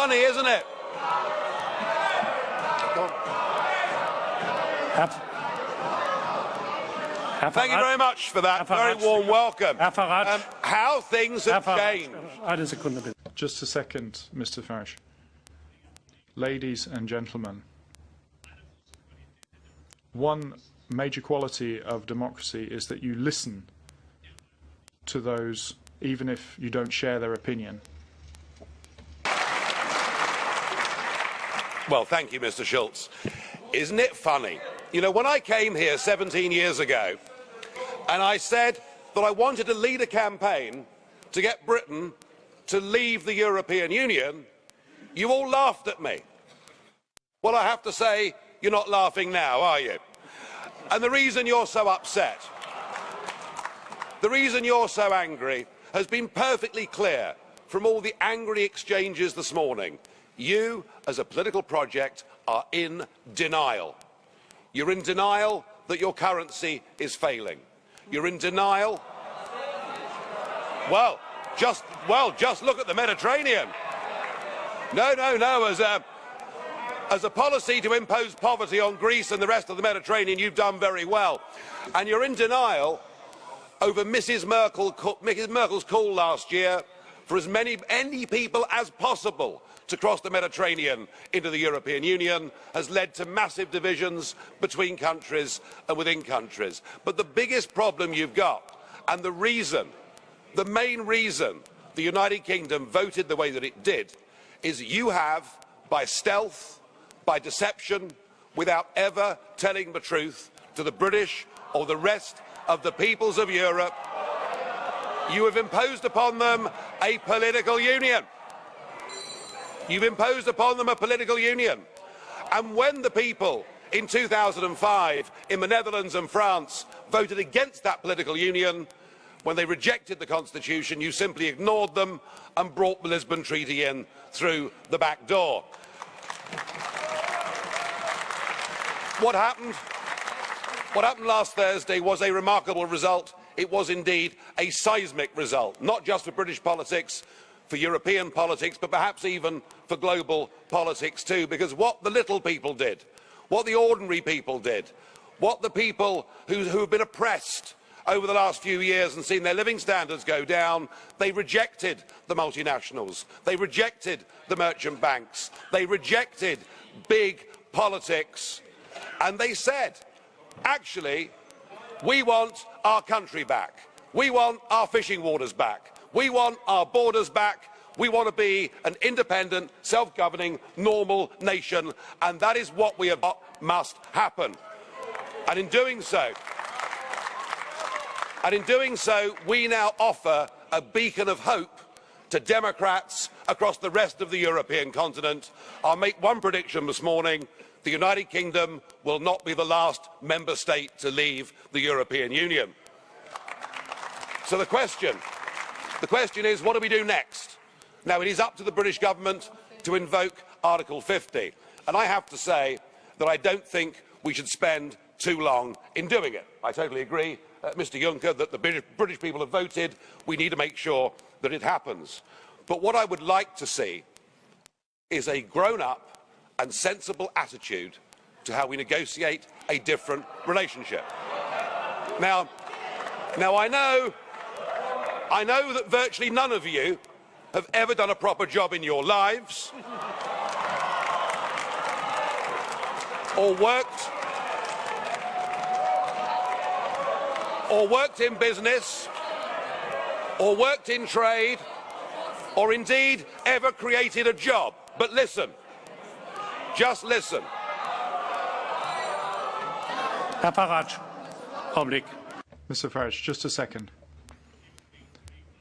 funny, isn't it? Thank you very much for that very warm welcome. How things have changed. Just a second, Mr. Farage. Ladies and gentlemen, one major quality of democracy is that you listen to those, even if you don't share their opinion. Well, thank you, Mr. Schulz. Isn't it funny? You know, when I came here 17 years ago, and I said that I wanted to lead a campaign to get Britain to leave the European Union, you all laughed at me. Well, I have to say, you're not laughing now, are you? And the reason you're so upset, the reason you're so angry, has been perfectly clear from all the angry exchanges this morning. You, as a political project, are in denial. You're in denial that your currency is failing. You're in denial. Well, just look at the Mediterranean. No. As a policy to impose poverty on Greece and the rest of the Mediterranean, you've done very well. And you're in denial over Mrs. Merkel's call last year for as many people as possible to cross the Mediterranean into the European Union has led to massive divisions between countries and within countries. But the biggest problem you've got, and the main reason the United Kingdom voted the way that it did, is you have, by stealth, by deception, without ever telling the truth to the British or the rest of the peoples of Europe, you have imposed upon them a political union. You've imposed upon them a political union. And when the people in 2005 in the Netherlands and France voted against that political union, when they rejected the Constitution, you simply ignored them and brought the Lisbon Treaty in through the back door. What happened last Thursday was a remarkable result. It was indeed a seismic result, not just for British politics, for European politics, but perhaps even for global politics too, because what the little people did, what the ordinary people did, what the people who have been oppressed over the last few years and seen their living standards go down, they rejected the multinationals, they rejected the merchant banks, they rejected big politics, and they said, actually, we want our country back, we want our fishing waters back, we want our borders back, we want to be an independent, self-governing, normal nation, and that is what we have got must happen. And in doing so, we now offer a beacon of hope to Democrats across the rest of the European continent. I'll make one prediction this morning. The United Kingdom will not be the last member state to leave the European Union. So the question is, what do we do next? Now, it is up to the British government to invoke Article 50. And I have to say that I don't think we should spend too long in doing it. I totally agree, Mr. Juncker, that the British people have voted. We need to make sure that it happens. But what I would like to see is a grown-up and sensible attitude to how we negotiate a different relationship. Now I know that virtually none of you have ever done a proper job in your lives, or worked in business, or worked in trade, or indeed ever created a job. But listen, just listen. Herr Farage, Augenblick. Mr. Farage, just a second.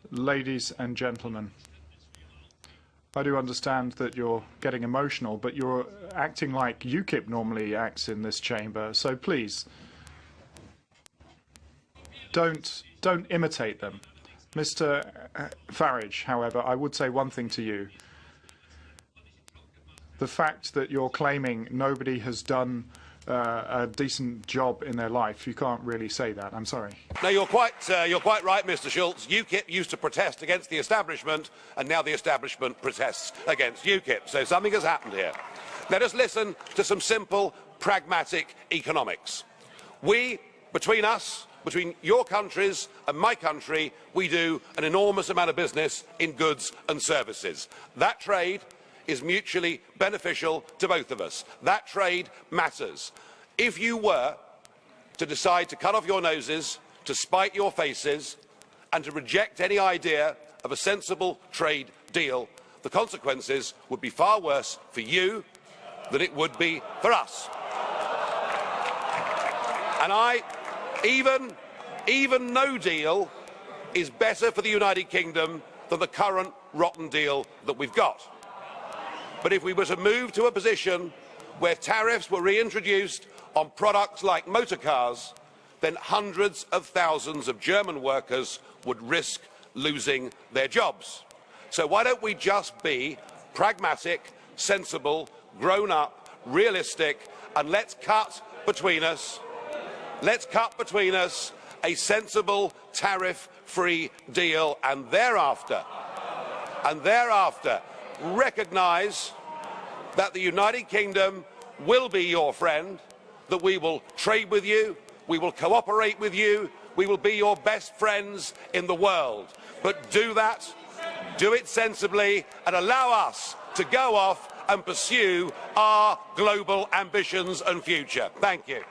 Ladies and gentlemen, I do understand that you're getting emotional, but you're acting like UKIP normally acts in this chamber, so please, don't imitate them. Mr. Farage, however, I would say one thing to you. The fact that you're claiming nobody has done a decent job in their life, you can't really say that. I'm sorry. No, you're quite right, Mr. Schulz. UKIP used to protest against the establishment, and now the establishment protests against UKIP. So something has happened here. Let us listen to some simple, pragmatic economics. We, between us, between your countries and my country, we do an enormous amount of business in goods and services. That trade is mutually beneficial to both of us. That trade matters. If you were to decide to cut off your noses, to spite your faces, and to reject any idea of a sensible trade deal, the consequences would be far worse for you than it would be for us. And even no deal is better for the United Kingdom than the current rotten deal that we've got. But if we were to move to a position where tariffs were reintroduced on products like motor cars, then hundreds of thousands of German workers would risk losing their jobs. So why don't we just be pragmatic, sensible, grown-up, realistic, and let's cut between us a sensible tariff-free deal, and thereafter recognise that the United Kingdom will be your friend, that we will trade with you, we will cooperate with you, we will be your best friends in the world. But do that, do it sensibly, and allow us to go off and pursue our global ambitions and future. Thank you.